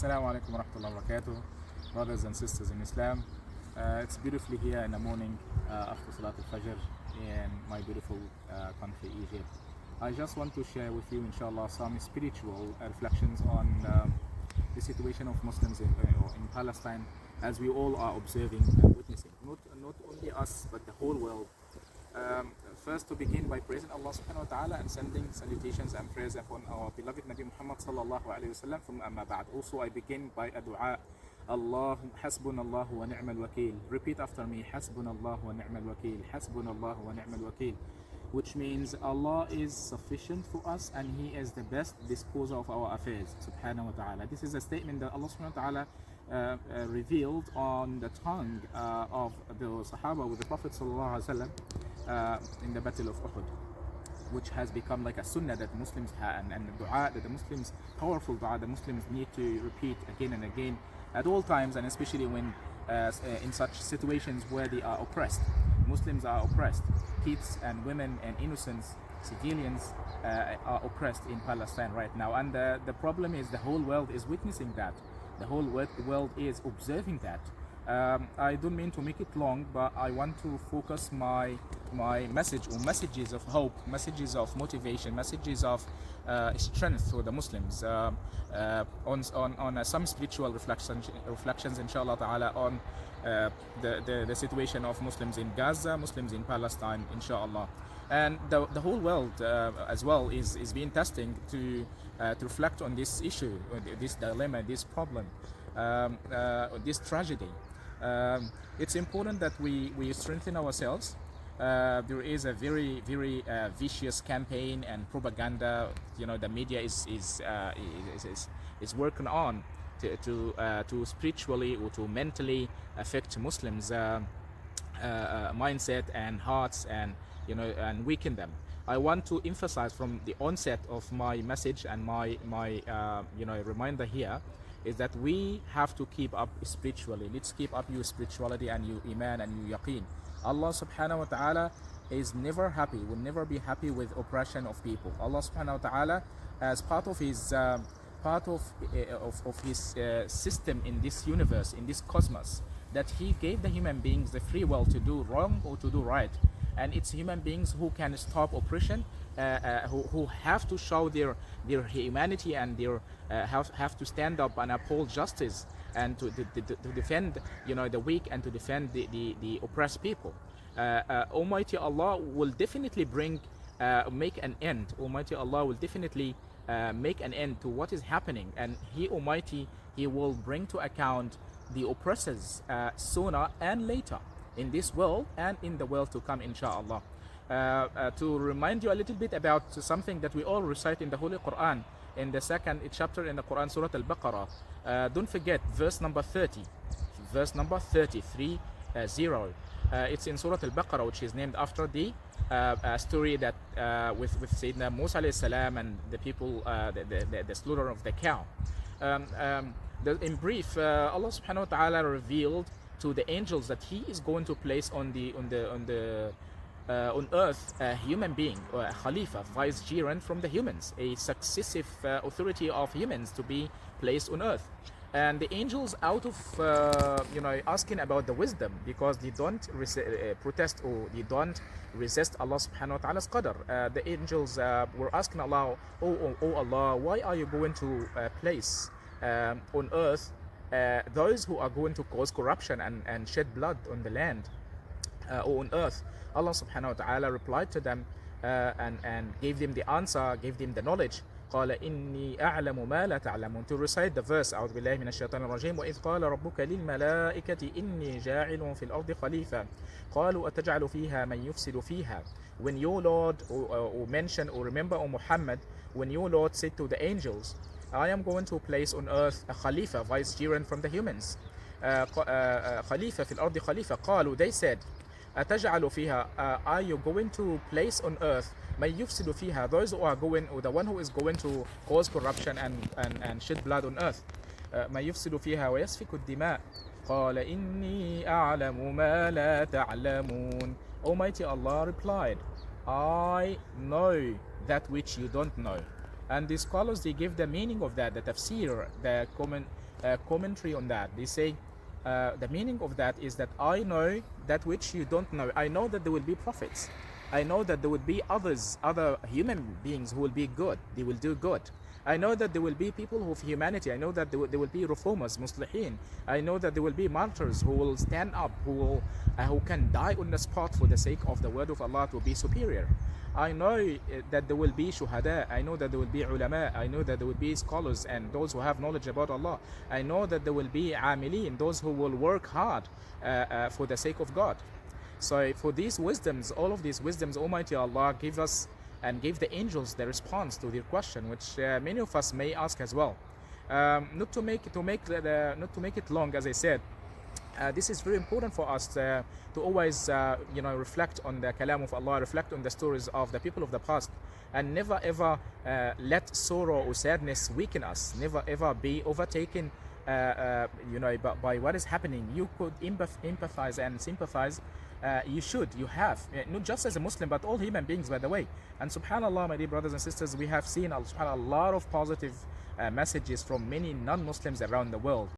Assalamu alaikum wa rahmatullahi wa barakatuh, brothers and sisters in Islam. It's beautifully here in the morning after Salat al-Fajr in my beautiful country, Egypt. I just want to share with you, inshallah, some spiritual reflections on the situation of Muslims in Palestine, as we all are observing and witnessing. Not only us, but the whole world. First, to begin by praising Allah subhanahu wa ta'ala and sending salutations and prayers upon our beloved Nabi Muhammad sallallahu alayhi wa sallam. From amma ba'd. Also, I begin by a dua. Allahum hasbunallahu wa ni'mal wakeel. Repeat after me. Hasbunallahu wa ni'mal wakeel. Hasbunallahu wa ni'mal wakeel. Which means Allah is sufficient for us and He is the best disposer of our affairs, subhanahu wa ta'ala. This is a statement that Allah subhanahu wa ta'ala revealed on the tongue of the Sahaba with the Prophet sallallahu alaihi wasallam in the Battle of Uhud, which has become like a sunnah that Muslims have, and the dua that the Muslims, powerful dua the Muslims need to repeat again and again at all times, and especially when in such situations where they are oppressed. Muslims are oppressed. Kids and women and innocents, civilians are oppressed in Palestine right now, and the problem is the whole world is witnessing that. The whole world is observing that. I don't mean to make it long, but I want to focus my message or messages of hope, messages of motivation, messages of strength for the Muslims on some spiritual reflections, inshallah ta'ala, on the situation of Muslims in Gaza, Muslims in Palestine, inshallah. And the whole world as well is being testing to reflect on this issue, this dilemma, this problem, this tragedy. It's important that we strengthen ourselves. There is a very vicious campaign and propaganda, the media is working on to spiritually or to mentally affect Muslims mindset and hearts, and and weaken them. I want to emphasize from the onset of my message and my reminder here is that we have to keep up spiritually. Let's keep up your spirituality and your iman and your yaqeen. Allah subhanahu wa ta'ala is never happy, will never be happy with oppression of people. Allah subhanahu wa ta'ala, as part of his system in this universe, in this cosmos, that He gave the human beings the free will to do wrong or to do right. And it's human beings who can stop oppression, who have to show their humanity and their have to stand up and uphold justice and to defend the weak and to defend the oppressed people. Almighty Allah will definitely make an end. Almighty Allah will definitely make an end to what is happening, and Almighty will bring to account the oppressors sooner and later, in this world and in the world to come, inshallah. To remind you a little bit about something that we all recite in the Holy Quran, in the second chapter in the Quran, Surah Al-Baqarah. Don't forget verse number 30, verse number 33, 0. It's in Surah Al-Baqarah, which is named after the story that with Sayyidina Musa alayhi salam and the people, the slaughter of the cow. In brief, Allah subhanahu wa ta'ala revealed to the angels that He is going to place on earth a human being, or a Khalifa, vicegerent from the humans, a successive authority of humans to be placed on earth. And the angels, out of asking about the wisdom, because they don't protest or they don't resist Allah subhanahu wa ta'ala's qadr, the angels were asking Allah, oh Allah, why are you going to place on earth those who are going to cause corruption and shed blood on the land or on earth? Allah subhanahu wa ta'ala replied to them and gave them the answer, gave them the knowledge. قال إني أعلم ما لا تعلمون. To recite the verse, أعوذ بالله من الشيطان الرجيم. وإذ قال ربك للملائكة إني جاعل في الأرض خليفة قالوا أتجعل فيها من يفسد فيها. When your Lord, or mention or remember, O Muhammad, when your Lord said to the angels, I am going to place on earth a Khalifa, vicegerent from the humans. Khalifa في الأرض خليفة. قالوا, they said, أتجعل فيها, are you going to place on earth من يفسد فيها, those who are going, or the one who is going to cause corruption and shed blood on earth. من يفسد فيها ويسفك الدماء. قال إني أعلم ما لا تعلمون. Almighty Allah replied, I know that which you don't know. And the scholars, they give the meaning of that, the tafsir, the commentary on that. They say the meaning of that is that I know that which you don't know. I know that there will be prophets. I know that there will be other human beings who will be good. They will do good. I know that there will be people of humanity. I know that there will be reformers, muslihin. I know that there will be martyrs who will stand up, who can die on the spot for the sake of the word of Allah to be superior. I know that there will be shuhada. I know that there will be ulama. I know that there will be scholars and those who have knowledge about Allah. I know that there will be amilin, those who will work hard for the sake of God. So for these wisdoms, all of these wisdoms, Almighty Allah gave us and gave the angels the response to their question, which many of us may ask as well. Not to make it long, as I said, this is very important for us to always reflect on the kalam of Allah, reflect on the stories of the people of the past, and never ever let sorrow or sadness weaken us. Never ever be overtaken by what is happening. You could empathize and sympathize. You have, not just as a Muslim, but all human beings, by the way. And subhanallah, my dear brothers and sisters, we have seen a lot of positive messages from many non-Muslims around the world.